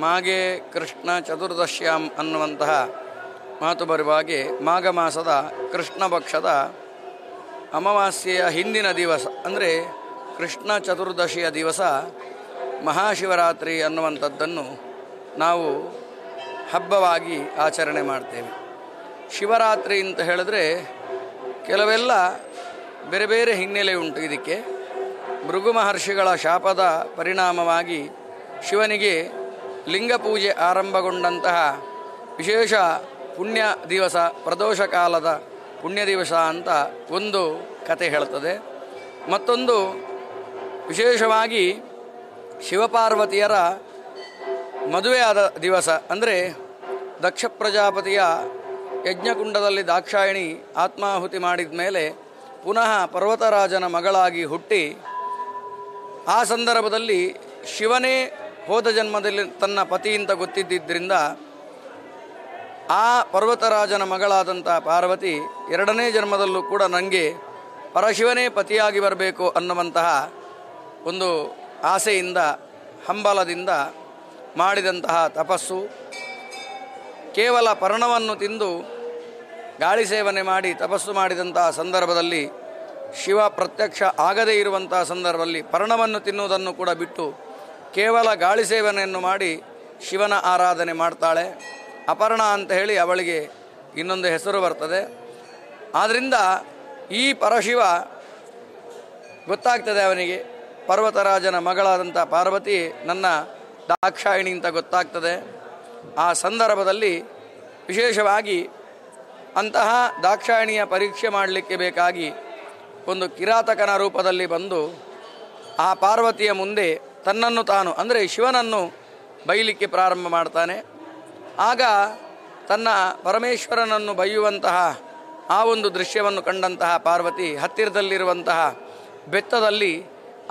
ಮಾಘೆ ಕೃಷ್ಣ ಚತುರ್ದಶ್ಯಾಂ ಅನ್ನುವಂತಹ ಮಾತು ಬರುವ ಹಾಗೆ ಮಾಘ ಮಾಸದ ಕೃಷ್ಣ ಪಕ್ಷದ ಅಮಾವಾಸ್ಯೆಯ ಹಿಂದಿನ ದಿವಸ ಅಂದರೆ ಕೃಷ್ಣ ಚತುರ್ದಶಿಯ ದಿವಸ ಮಹಾಶಿವರಾತ್ರಿ ಅನ್ನುವಂಥದ್ದನ್ನು ನಾವು ಹಬ್ಬವಾಗಿ ಆಚರಣೆ ಮಾಡ್ತೇವೆ. ಶಿವರಾತ್ರಿ ಅಂತ ಹೇಳಿದ್ರೆ ಕೆಲವೆಲ್ಲ ಬೇರೆ ಬೇರೆ ಹಿನ್ನೆಲೆ ಉಂಟು. ಇದಕ್ಕೆ ಭೃಗು ಮಹರ್ಷಿಗಳ ಶಾಪದ ಪರಿಣಾಮವಾಗಿ ಶಿವನಿಗೆ ಲಿಂಗ ಪೂಜೆ ಆರಂಭಗೊಂಡಂತಹ ವಿಶೇಷ ಪುಣ್ಯ ದಿವಸ, ಪ್ರದೋಷ ಕಾಲದ ಪುಣ್ಯ ದಿವಸ ಅಂತ ಒಂದು ಕತೆ ಹೇಳ್ತದೆ. ಮತ್ತೊಂದು ವಿಶೇಷವಾಗಿ ಶಿವಪಾರ್ವತಿಯರ ಮದುವೆಯಾದ ದಿವಸ ಅಂದರೆ ದಕ್ಷ ಪ್ರಜಾಪತಿಯ ಯಜ್ಞಕುಂಡದಲ್ಲಿ ದಾಕ್ಷಾಯಿಣಿ ಆತ್ಮಾಹುತಿ ಮಾಡಿದ ಮೇಲೆ ಪುನಃ ಪರ್ವತರಾಜನ ಮಗಳಾಗಿ ಹುಟ್ಟಿ ಆ ಸಂದರ್ಭದಲ್ಲಿ ಶಿವನೇ ಹೋದ ಜನ್ಮದಲ್ಲಿ ತನ್ನ ಪತಿ ಅಂತ ಗೊತ್ತಿದ್ದರಿಂದ ಆ ಪರ್ವತರಾಜನ ಮಗಳಾದಂಥ ಪಾರ್ವತಿ ಎರಡನೇ ಜನ್ಮದಲ್ಲೂ ಕೂಡ ನನಗೆ ಪರಶಿವನೇ ಪತಿಯಾಗಿ ಬರಬೇಕು ಅನ್ನುವಂತಹ ಒಂದು ಆಸೆಯಿಂದ ಹಂಬಲದಿಂದ ಮಾಡಿದಂತಹ ತಪಸ್ಸು, ಕೇವಲ ಪರ್ಣವನ್ನು ತಿಂದು ಗಾಳಿ ಸೇವನೆ ಮಾಡಿ ತಪಸ್ಸು ಮಾಡಿದಂತಹ ಸಂದರ್ಭದಲ್ಲಿ ಶಿವ ಪ್ರತ್ಯಕ್ಷ ಆಗದೇ ಇರುವಂತಹ ಸಂದರ್ಭದಲ್ಲಿ ಪರ್ಣವನ್ನು ತಿನ್ನುವುದನ್ನು ಕೂಡ ಬಿಟ್ಟು ಕೇವಲ ಗಾಳಿ ಸೇವನೆಯನ್ನು ಮಾಡಿ ಶಿವನ ಆರಾಧನೆ ಮಾಡ್ತಾಳೆ. ಅಪರ್ಣ ಅಂತ ಹೇಳಿ ಅವಳಿಗೆ ಇನ್ನೊಂದು ಹೆಸರು ಬರ್ತದೆ. ಆದ್ದರಿಂದ ಈ ಪರಶಿವ ಗೊತ್ತಾಗ್ತದೆ ಅವನಿಗೆ, ಪರ್ವತರಾಜನ ಮಗಳಾದಂಥ ಪಾರ್ವತಿ ನನ್ನ ದಾಕ್ಷಾಯಿಣಿ ಅಂತ ಗೊತ್ತಾಗ್ತದೆ. ಆ ಸಂದರ್ಭದಲ್ಲಿ ವಿಶೇಷವಾಗಿ ಅಂತಹ ದಾಕ್ಷಾಯಿಣಿಯ ಪರೀಕ್ಷೆ ಮಾಡಲಿಕ್ಕೆ ಬೇಕಾಗಿ ಒಂದು ಕಿರಾತಕನ ರೂಪದಲ್ಲಿ ಬಂದು ಆ ಪಾರ್ವತಿಯ ಮುಂದೆ ತನ್ನನ್ನು ತಾನು ಅಂದರೆ ಶಿವನನ್ನು ಬೈಲಿಕ್ಕೆ ಪ್ರಾರಂಭ ಮಾಡ್ತಾನೆ. ಆಗ ತನ್ನ ಪರಮೇಶ್ವರನನ್ನು ಬೈಯುವಂತಹ ಆ ಒಂದು ದೃಶ್ಯವನ್ನು ಕಂಡಂತಹ ಪಾರ್ವತಿ ಹತ್ತಿರದಲ್ಲಿರುವಂತಹ ಬೆತ್ತದಲ್ಲಿ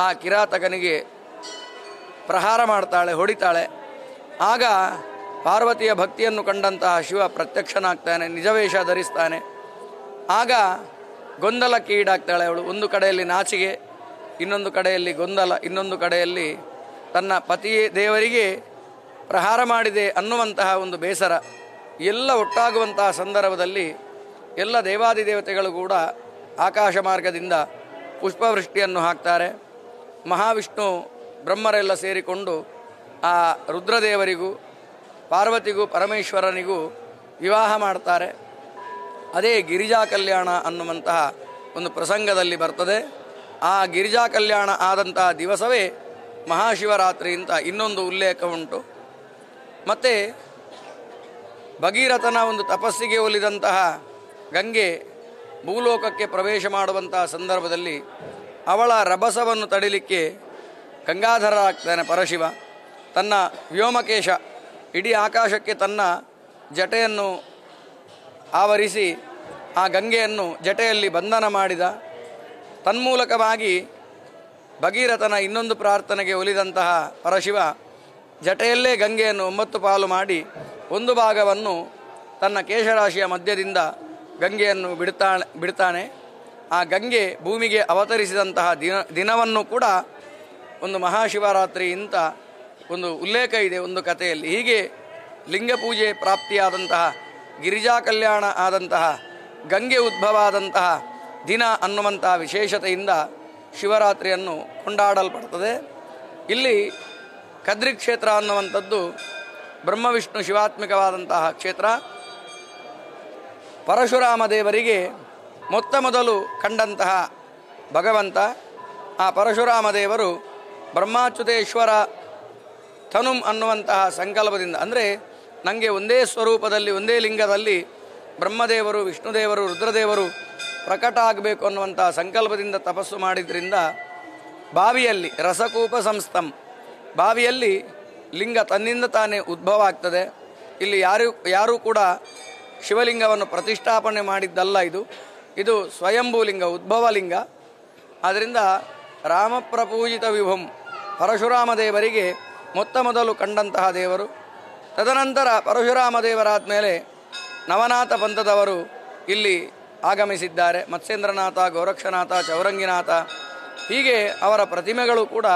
ಆ ಕಿರಾತಕನಿಗೆ ಪ್ರಹಾರ ಮಾಡ್ತಾಳೆ, ಹೊಡಿತಾಳೆ. ಆಗ ಪಾರ್ವತಿಯ ಭಕ್ತಿಯನ್ನು ಕಂಡಂತಹ ಶಿವ ಪ್ರತ್ಯಕ್ಷನಾಗ್ತಾನೆ, ನಿಜವೇಷ ಧರಿಸ್ತಾನೆ. ಆಗ ಗೊಂದಲಕ್ಕೆ ಈಡಾಗ್ತಾಳೆ ಅವಳು. ಒಂದು ಕಡೆಯಲ್ಲಿ ನಾಚಿಕೆ, ಇನ್ನೊಂದು ಕಡೆಯಲ್ಲಿ ಗೊಂದಲ, ಇನ್ನೊಂದು ಕಡೆಯಲ್ಲಿ ತನ್ನ ಪತಿಯೇ ದೇವರಿಗೆ ಪ್ರಹಾರ ಮಾಡಿದೆ ಅನ್ನುವಂತಹ ಒಂದು ಬೇಸರ ಎಲ್ಲ ಒಟ್ಟಾಗುವಂತಹ ಸಂದರ್ಭದಲ್ಲಿ ಎಲ್ಲ ದೇವಾದಿದೇವತೆಗಳು ಕೂಡ ಆಕಾಶ ಮಾರ್ಗದಿಂದ ಪುಷ್ಪವೃಷ್ಟಿಯನ್ನು ಹಾಕ್ತಾರೆ. ಮಹಾವಿಷ್ಣು ಬ್ರಹ್ಮರೆಲ್ಲ ಸೇರಿಕೊಂಡು ಆ ರುದ್ರದೇವರಿಗೂ ಪಾರ್ವತಿಗೂ ಪರಮೇಶ್ವರನಿಗೂ ವಿವಾಹ ಮಾಡ್ತಾರೆ. ಅದೇ ಗಿರಿಜಾ ಕಲ್ಯಾಣ ಅನ್ನುವಂತಹ ಒಂದು ಪ್ರಸಂಗದಲ್ಲಿ ಬರ್ತದೆ. ಆ ಗಿರಿಜಾ ಕಲ್ಯಾಣ ಆದಂತಹ ದಿವಸವೇ ಮಹಾಶಿವರಾತ್ರಿ ಅಂತ ಇನ್ನೊಂದು ಉಲ್ಲೇಖ ಉಂಟು. ಮತ್ತು ಭಗೀರಥನ ಒಂದು ತಪಸ್ಸಿಗೆ ಒಲಿದಂತಹ ಗಂಗೆ ಭೂಲೋಕಕ್ಕೆ ಪ್ರವೇಶ ಮಾಡುವಂತಹ ಸಂದರ್ಭದಲ್ಲಿ ಅವಳ ರಭಸವನ್ನು ತಡಿಲಿಕ್ಕೆ ಗಂಗಾಧರ ಆಗ್ತಾನೆ ಪರಶಿವ. ತನ್ನ ವ್ಯೋಮಕೇಶ ಇಡೀ ಆಕಾಶಕ್ಕೆ ತನ್ನ ಜಟೆಯನ್ನು ಆವರಿಸಿ ಆ ಗಂಗೆಯನ್ನು ಜಟೆಯಲ್ಲಿ ಬಂಧನ ಮಾಡಿದ. ತನ್ಮೂಲಕವಾಗಿ ಭಗೀರಥನ ಇನ್ನೊಂದು ಪ್ರಾರ್ಥನೆಗೆ ಒಲಿದಂತಹ ಪರಶಿವ ಜಟೆಯಲ್ಲೇ ಗಂಗೆಯನ್ನು 9 ಪಾಲು ಮಾಡಿ ಒಂದು ಭಾಗವನ್ನು ತನ್ನ ಕೇಶರಾಶಿಯ ಮಧ್ಯದಿಂದ ಗಂಗೆಯನ್ನು ಬಿಡ್ತಾನೆ. ಆ ಗಂಗೆ ಭೂಮಿಗೆ ಅವತರಿಸಿದಂತಹ ದಿನವನ್ನು ಕೂಡ ಒಂದು ಮಹಾಶಿವರಾತ್ರಿ ಅಂತ ಒಂದು ಉಲ್ಲೇಖ ಇದೆ ಒಂದು ಕಥೆಯಲ್ಲಿ. ಹೀಗೆ ಲಿಂಗಪೂಜೆ ಪ್ರಾಪ್ತಿಯಾದಂತಹ, ಗಿರಿಜಾ ಕಲ್ಯಾಣ ಆದಂತಹ, ಗಂಗೆ ಉದ್ಭವ ಆದಂತಹ ದಿನ ಅನ್ನುವಂತಹ ವಿಶೇಷತೆಯಿಂದ ಶಿವರಾತ್ರಿಯನ್ನು ಕೊಂಡಾಡಲ್ಪಡ್ತದೆ. ಇಲ್ಲಿ ಕದ್ರಿ ಕ್ಷೇತ್ರ ಅನ್ನುವಂಥದ್ದು ಬ್ರಹ್ಮವಿಷ್ಣು ಶಿವಾತ್ಮಿಕವಾದಂತಹ ಕ್ಷೇತ್ರ. ಪರಶುರಾಮ ದೇವರಿಗೆ ಮೊದಲು ಕಂಡಂತಹ ಭಗವಂತ ಆ ಪರಶುರಾಮ ದೇವರು ಬ್ರಹ್ಮಾಚ್ಯುತೇಶ್ವರ ತನುಂ ಅನ್ನುವಂತಹ ಸಂಕಲ್ಪದಿಂದ, ಅಂದರೆ ನನಗೆ ಒಂದೇ ಸ್ವರೂಪದಲ್ಲಿ ಒಂದೇ ಲಿಂಗದಲ್ಲಿ ಬ್ರಹ್ಮದೇವರು, ವಿಷ್ಣುದೇವರು, ರುದ್ರದೇವರು ಪ್ರಕಟ ಆಗಬೇಕು ಅನ್ನುವಂತಹ ಸಂಕಲ್ಪದಿಂದ ತಪಸ್ಸು ಮಾಡಿದ್ರಿಂದ ಬಾವಿಯಲ್ಲಿ ರಸಕೂಪ ಸಂಸ್ಥಂ, ಬಾವಿಯಲ್ಲಿ ಲಿಂಗ ತನ್ನಿಂದ ತಾನೇ ಉದ್ಭವ ಆಗ್ತದೆ. ಇಲ್ಲಿ ಯಾರೂ ಕೂಡ ಶಿವಲಿಂಗವನ್ನು ಪ್ರತಿಷ್ಠಾಪನೆ ಮಾಡಿದ್ದಲ್ಲ. ಇದು ಸ್ವಯಂಭೂಲಿಂಗ, ಉದ್ಭವಲಿಂಗ. ಆದ್ದರಿಂದ ರಾಮಪ್ರಪೂಜಿತ ವಿಭುಂ ಪರಶುರಾಮ ದೇವರಿಗೆ ಮೊದಲು ಕಂಡಂತಹ ದೇವರು. ತದನಂತರ ಪರಶುರಾಮ ದೇವರಾದ ಮೇಲೆ ನವನಾಥ ಪಂಥದವರು ಇಲ್ಲಿ ಆಗಮಿಸಿದ್ದಾರೆ. ಮತ್ಸ್ಯೇಂದ್ರನಾಥ, ಗೋರಕ್ಷನಾಥ, ಚೌರಂಗಿನಾಥ, ಹೀಗೆ ಅವರ ಪ್ರತಿಮೆಗಳು ಕೂಡ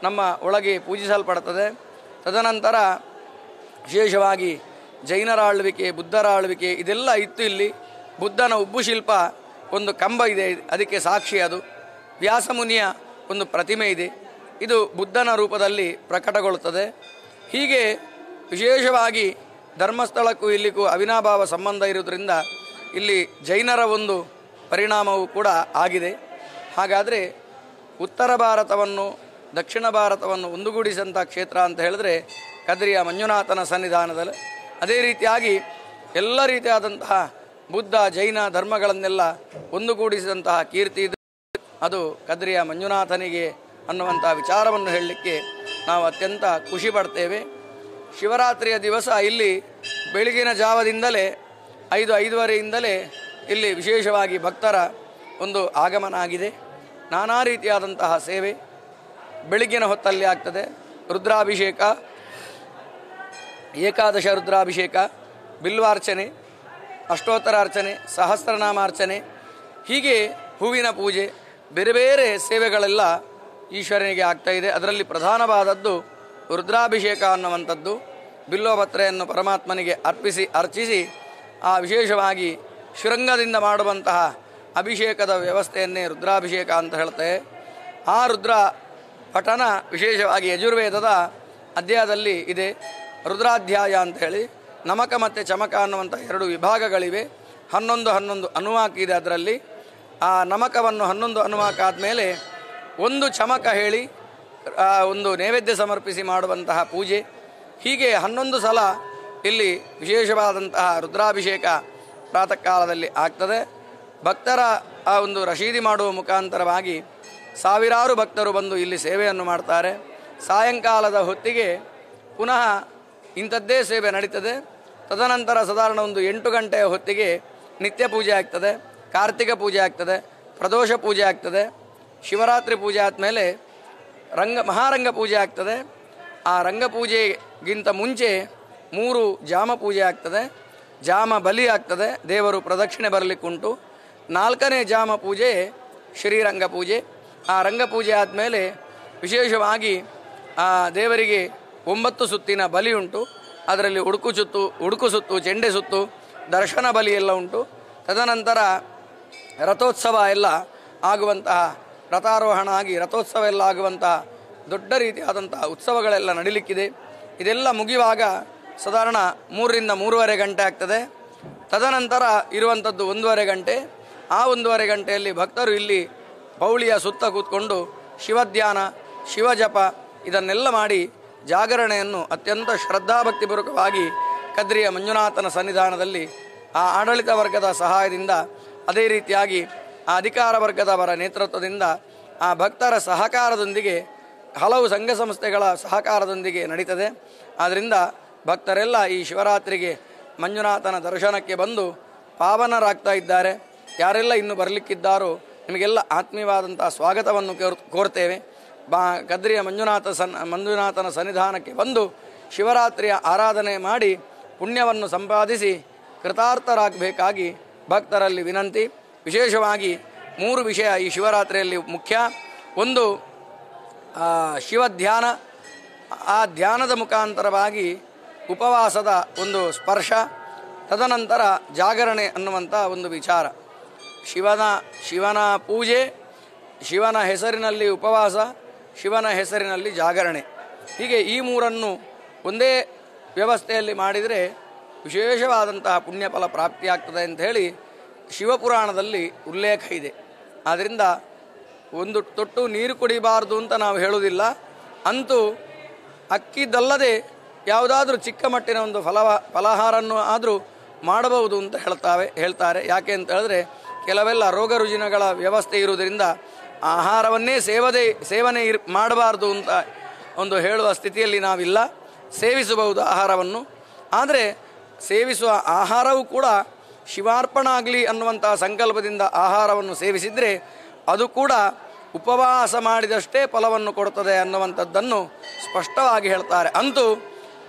ನಮ್ಮ ಒಳಗೆ ಪೂಜಿಸಲ್ಪಡ್ತದೆ. ತದನಂತರ ವಿಶೇಷವಾಗಿ ಜೈನರ ಆಳ್ವಿಕೆ, ಬುದ್ಧರ ಆಳ್ವಿಕೆ ಇದೆಲ್ಲ ಇತ್ತು. ಇಲ್ಲಿ ಬುದ್ಧನ ಉಬ್ಬು ಶಿಲ್ಪ ಒಂದು ಕಂಬ ಇದೆ, ಅದಕ್ಕೆ ಸಾಕ್ಷಿ ಅದು. ವ್ಯಾಸಮುನಿಯ ಒಂದು ಪ್ರತಿಮೆ ಇದೆ, ಇದು ಬುದ್ಧನ ರೂಪದಲ್ಲಿ ಪ್ರಕಟಗೊಳ್ಳುತ್ತದೆ. ಹೀಗೆ ವಿಶೇಷವಾಗಿ ಧರ್ಮಸ್ಥಳಕ್ಕೂ ಇಲ್ಲಿಗೂ ಅವಿನಾಭಾವ ಸಂಬಂಧ ಇರುವುದರಿಂದ ಇಲ್ಲಿ ಜೈನರ ಒಂದು ಪರಿಣಾಮವೂ ಕೂಡ ಆಗಿದೆ. ಹಾಗಾದರೆ ಉತ್ತರ ಭಾರತವನ್ನು ದಕ್ಷಿಣ ಭಾರತವನ್ನು ಒಂದುಗೂಡಿಸಿದಂಥ ಕ್ಷೇತ್ರ ಅಂತ ಹೇಳಿದ್ರೆ ಕದ್ರಿಯ ಮಂಜುನಾಥನ ಸನ್ನಿಧಾನದಲ್ಲಿ, ಅದೇ ರೀತಿಯಾಗಿ ಎಲ್ಲ ರೀತಿಯಾದಂತಹ ಬುದ್ಧ ಜೈನ ಧರ್ಮಗಳನ್ನೆಲ್ಲ ಒಂದುಗೂಡಿಸಿದಂತಹ ಕೀರ್ತಿ ಇದು. ಅದು ಕದ್ರಿಯ ಮಂಜುನಾಥನಿಗೆ ಅನ್ನುವಂಥ ವಿಚಾರವನ್ನು ಹೇಳಲಿಕ್ಕೆ ನಾವು ಅತ್ಯಂತ ಖುಷಿ ಪಡ್ತೇವೆ. ಶಿವರಾತ್ರಿಯ ದಿವಸ ಇಲ್ಲಿ ಬೆಳಗಿನ ಜಾವದಿಂದಲೇ 5:05 ಇಲ್ಲಿ ವಿಶೇಷವಾಗಿ ಭಕ್ತರ ಒಂದು ಆಗಮನ ಆಗಿದೆ. ನಾನಾ ರೀತಿಯಾದಂತಹ ಸೇವೆ ಬೆಳಗಿನ ಹೊತ್ತಲ್ಲಿ ಆಗ್ತದೆ. ರುದ್ರಾಭಿಷೇಕ, ಏಕಾದಶ ರುದ್ರಾಭಿಷೇಕ, ಬಿಲ್ವಾರ್ಚನೆ, ಅಷ್ಟೋತ್ತರಾರ್ಚನೆ, ಸಹಸ್ರನಾಮಾರ್ಚನೆ, ಹೀಗೆ ಹೂವಿನ ಪೂಜೆ, ಬೇರೆ ಬೇರೆ ಸೇವೆಗಳೆಲ್ಲ ಈಶ್ವರನಿಗೆ ಆಗ್ತಾಯಿದೆ. ಅದರಲ್ಲಿ ಪ್ರಧಾನವಾದದ್ದು ರುದ್ರಾಭಿಷೇಕ ಅನ್ನುವಂಥದ್ದು. ಬಿಲ್ವಪತ್ರೆಯನ್ನು ಪರಮಾತ್ಮನಿಗೆ ಅರ್ಚಿಸಿ ಆ ವಿಶೇಷವಾಗಿ ಶೃಂಗದಿಂದ ಮಾಡುವಂತಹ ಅಭಿಷೇಕದ ವ್ಯವಸ್ಥೆಯನ್ನೇ ರುದ್ರಾಭಿಷೇಕ ಅಂತ ಹೇಳ್ತೇವೆ. ಆ ರುದ್ರ ಪಠನ ವಿಶೇಷವಾಗಿ ಯಜುರ್ವೇದದ ಅಧ್ಯಾಯದಲ್ಲಿ ಇದೆ. ರುದ್ರಾಧ್ಯಾಯ ಅಂತ ಹೇಳಿ ನಮಕ ಮತ್ತು ಚಮಕ ಅನ್ನುವಂಥ 2 ವಿಭಾಗಗಳಿವೆ. 11 ಅನುವಾಕ ಇದೆ. ಅದರಲ್ಲಿ ಆ ನಮಕವನ್ನು 11 ಅನುವಾಕ ಆದಮೇಲೆ ಒಂದು ಚಮಕ ಹೇಳಿ ಒಂದು ನೈವೇದ್ಯ ಸಮರ್ಪಿಸಿ ಮಾಡುವಂತಹ ಪೂಜೆ. ಹೀಗೆ 11 ಸಲ ಇಲ್ಲಿ ವಿಶೇಷವಾದಂತಹ ರುದ್ರಾಭಿಷೇಕ ಪ್ರಾತಃ ಕಾಲದಲ್ಲಿ ಆಗ್ತದೆ. ಭಕ್ತರ ಆ ಒಂದು ರಶೀದಿ ಮಾಡುವ ಮುಖಾಂತರವಾಗಿ ಸಾವಿರಾರು ಭಕ್ತರು ಬಂದು ಇಲ್ಲಿ ಸೇವೆಯನ್ನು ಮಾಡ್ತಾರೆ. ಸಾಯಂಕಾಲದ ಹೊತ್ತಿಗೆ ಪುನಃ ಇಂಥದ್ದೇ ಸೇವೆ ನಡೀತದೆ. ತದನಂತರ ಸಾಧಾರಣ ಒಂದು 8 ಗಂಟೆಯ ಹೊತ್ತಿಗೆ ನಿತ್ಯ ಪೂಜೆ ಆಗ್ತದೆ, ಕಾರ್ತಿಕ ಪೂಜೆ ಆಗ್ತದೆ, ಪ್ರದೋಷ ಪೂಜೆ ಆಗ್ತದೆ. ಶಿವರಾತ್ರಿ ಪೂಜೆ ಆದಮೇಲೆ ಮಹಾರಂಗ ಪೂಜೆ ಆಗ್ತದೆ. ಆ ರಂಗಪೂಜೆಗಿಂತ ಮುಂಚೆ 3 ಜಾಮ ಪೂಜೆ ಆಗ್ತದೆ, ಜಾಮ ಬಲಿ ಆಗ್ತದೆ, ದೇವರು ಪ್ರದಕ್ಷಿಣೆ ಬರಲಿಕ್ಕುಂಟು. 4ನೇ ಜಾಮ ಪೂಜೆ ಶ್ರೀರಂಗ ಪೂಜೆ. ಆ ರಂಗಪೂಜೆ ಆದಮೇಲೆ ವಿಶೇಷವಾಗಿ ಆ ದೇವರಿಗೆ 9 ಸುತ್ತಿನ ಬಲಿ ಉಂಟು. ಅದರಲ್ಲಿ ಉಡುಕು ಸುತ್ತು, ಚೆಂಡೆ ಸುತ್ತು, ದರ್ಶನ ಬಲಿ ಎಲ್ಲ ಉಂಟು. ತದನಂತರ ರಥೋತ್ಸವ ಎಲ್ಲ ಆಗುವಂತಹ, ರಥಾರೋಹಣ ಆಗಿ ರಥೋತ್ಸವ ಎಲ್ಲ ಆಗುವಂತಹ ದೊಡ್ಡ ರೀತಿಯಾದಂತಹ ಉತ್ಸವಗಳೆಲ್ಲ ನಡೀಲಿಕ್ಕಿದೆ. ಇದೆಲ್ಲ ಮುಗಿಯುವಾಗ ಸಾಧಾರಣ 3 ರಿಂದ 3:30 ಗಂಟೆ ಆಗ್ತದೆ. ತದನಂತರ ಇರುವಂಥದ್ದು 1:30 ಗಂಟೆ. ಆ 1:30 ಗಂಟೆಯಲ್ಲಿ ಭಕ್ತರು ಇಲ್ಲಿ ಪೌಳಿಯ ಸುತ್ತ ಕೂತ್ಕೊಂಡು ಶಿವಧ್ಯಾನ, ಶಿವಜಪ ಇದನ್ನೆಲ್ಲ ಮಾಡಿ ಜಾಗರಣೆಯನ್ನು ಅತ್ಯಂತ ಶ್ರದ್ಧಾಭಕ್ತಿಪೂರ್ವಕವಾಗಿ ಕದ್ರಿಯ ಮಂಜುನಾಥನ ಸನ್ನಿಧಾನದಲ್ಲಿ ಆ ಆಡಳಿತ ವರ್ಗದ ಸಹಾಯದಿಂದ, ಅದೇ ರೀತಿಯಾಗಿ ಆ ಅಧಿಕಾರ ವರ್ಗದವರ ನೇತೃತ್ವದಿಂದ, ಆ ಭಕ್ತರ ಸಹಕಾರದೊಂದಿಗೆ, ಹಲವು ಸಂಘ ಸಂಸ್ಥೆಗಳ ಸಹಕಾರದೊಂದಿಗೆ ನಡೀತದೆ. ಆದ್ದರಿಂದ ಭಕ್ತರೆಲ್ಲ ಈ ಶಿವರಾತ್ರಿಗೆ ಮಂಜುನಾಥನ ದರ್ಶನಕ್ಕೆ ಬಂದು ಪಾವನರಾಗ್ತಾ ಇದ್ದಾರೆ. ಯಾರೆಲ್ಲ ಇನ್ನೂ ಬರಲಿಕ್ಕಿದ್ದಾರೋ ನಿಮಗೆಲ್ಲ ಆತ್ಮೀಯವಾದಂಥ ಸ್ವಾಗತವನ್ನು ಕೋರ್ತೇವೆ. ಕದ್ರಿಯ ಮಂಜುನಾಥನ ಸನ್ನಿಧಾನಕ್ಕೆ ಬಂದು ಶಿವರಾತ್ರಿಯ ಆರಾಧನೆ ಮಾಡಿ ಪುಣ್ಯವನ್ನು ಸಂಪಾದಿಸಿ ಕೃತಾರ್ಥರಾಗಬೇಕಾಗಿ ಭಕ್ತರಲ್ಲಿ ವಿನಂತಿ. ವಿಶೇಷವಾಗಿ 3 ವಿಷಯ ಈ ಶಿವರಾತ್ರಿಯಲ್ಲಿ ಮುಖ್ಯ. ಒಂದು ಶಿವಧ್ಯಾನ, ಆ ಧ್ಯಾನದ ಮುಖಾಂತರವಾಗಿ ಉಪವಾಸದ ಒಂದು ಸ್ಪರ್ಶ, ತದನಂತರ ಜಾಗರಣೆ ಅನ್ನುವಂಥ ಒಂದು ವಿಚಾರ. ಶಿವನ ಪೂಜೆ, ಶಿವನ ಹೆಸರಿನಲ್ಲಿ ಉಪವಾಸ, ಶಿವನ ಹೆಸರಿನಲ್ಲಿ ಜಾಗರಣೆ, ಹೀಗೆ ಈ 3 ಒಂದೇ ವ್ಯವಸ್ಥೆಯಲ್ಲಿ ಮಾಡಿದರೆ ವಿಶೇಷವಾದಂತಹ ಪುಣ್ಯಫಲ ಪ್ರಾಪ್ತಿಯಾಗ್ತದೆ ಅಂತ ಹೇಳಿ ಶಿವಪುರಾಣದಲ್ಲಿ ಉಲ್ಲೇಖ ಇದೆ. ಆದ್ದರಿಂದ ಒಂದು ತೊಟ್ಟು ನೀರು ಕುಡಿಬಾರ್ದು ಅಂತ ನಾವು ಹೇಳುವುದಿಲ್ಲ. ಅಂತೂ ಅಕ್ಕಿದ್ದಲ್ಲದೆ ಯಾವುದಾದ್ರೂ ಚಿಕ್ಕ ಮಟ್ಟಿನ ಒಂದು ಫಲಹಾರನ್ನು ಆದರೂ ಮಾಡಬಹುದು ಅಂತ ಹೇಳ್ತಾರೆ. ಯಾಕೆ ಅಂತ ಹೇಳಿದ್ರೆ ಕೆಲವೆಲ್ಲ ರೋಗ ರುಜಿನಗಳ ವ್ಯವಸ್ಥೆ ಇರುವುದರಿಂದ ಆಹಾರವನ್ನೇ ಸೇವನೆ ಮಾಡಬಾರ್ದು ಅಂತ ಒಂದು ಹೇಳುವ ಸ್ಥಿತಿಯಲ್ಲಿ ನಾವಿಲ್ಲ. ಸೇವಿಸಬಹುದು ಆಹಾರವನ್ನು, ಆದರೆ ಸೇವಿಸುವ ಆಹಾರವೂ ಕೂಡ ಶಿವಾರ್ಪಣ ಆಗಲಿ ಅನ್ನುವಂತಹ ಸಂಕಲ್ಪದಿಂದ ಆಹಾರವನ್ನು ಸೇವಿಸಿದರೆ ಅದು ಕೂಡ ಉಪವಾಸ ಮಾಡಿದಷ್ಟೇ ಫಲವನ್ನು ಕೊಡುತ್ತದೆ ಅನ್ನುವಂಥದ್ದನ್ನು ಸ್ಪಷ್ಟವಾಗಿ ಹೇಳ್ತಾರೆ. ಅಂತೂ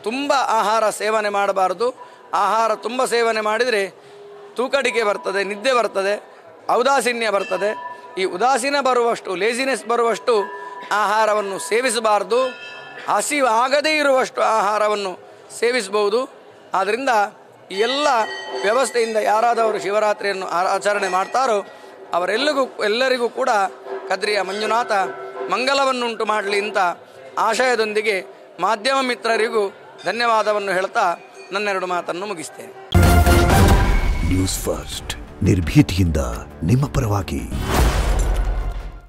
ತುಂಬ ಆಹಾರ ಸೇವನೆ ಮಾಡಬಾರದು. ಆಹಾರ ತುಂಬ ಸೇವನೆ ಮಾಡಿದರೆ ತೂಕಡಿಕೆ ಬರ್ತದೆ, ನಿದ್ದೆ ಬರ್ತದೆ, ಔದಾಸೀನ್ಯ ಬರ್ತದೆ. ಈ ಉದಾಸೀನ ಬರುವಷ್ಟು, ಲೇಜಿನೆಸ್ ಬರುವಷ್ಟು ಆಹಾರವನ್ನು ಸೇವಿಸಬಾರ್ದು. ಹಸಿವಾಗದೇ ಇರುವಷ್ಟು ಆಹಾರವನ್ನು ಸೇವಿಸಬಹುದು. ಆದ್ದರಿಂದ ಈ ಎಲ್ಲ ವ್ಯವಸ್ಥೆಯಿಂದ ಯಾರಾದವರು ಶಿವರಾತ್ರಿಯನ್ನು ಆಚರಣೆ ಮಾಡ್ತಾರೋ ಎಲ್ಲರಿಗೂ ಕೂಡ ಕದ್ರಿಯ ಮಂಜುನಾಥ ಮಂಗಲವನ್ನುಂಟು ಮಾಡಲಿ ಅಂತ ಆಶಯದೊಂದಿಗೆ ಮಾಧ್ಯಮ ಮಿತ್ರರಿಗೂ ಧನ್ಯವಾದವನ್ನು ಹೇಳ್ತಾ ನನ್ನೆರಡು ಮಾತನ್ನು ಮುಗಿಸ್ತೇನೆ. ನ್ಯೂಸ್ ಫಸ್ಟ್ ನಿರ್ಭೀತಿಯಿಂದ ನಿಮ್ಮ ಪರವಾಗಿ.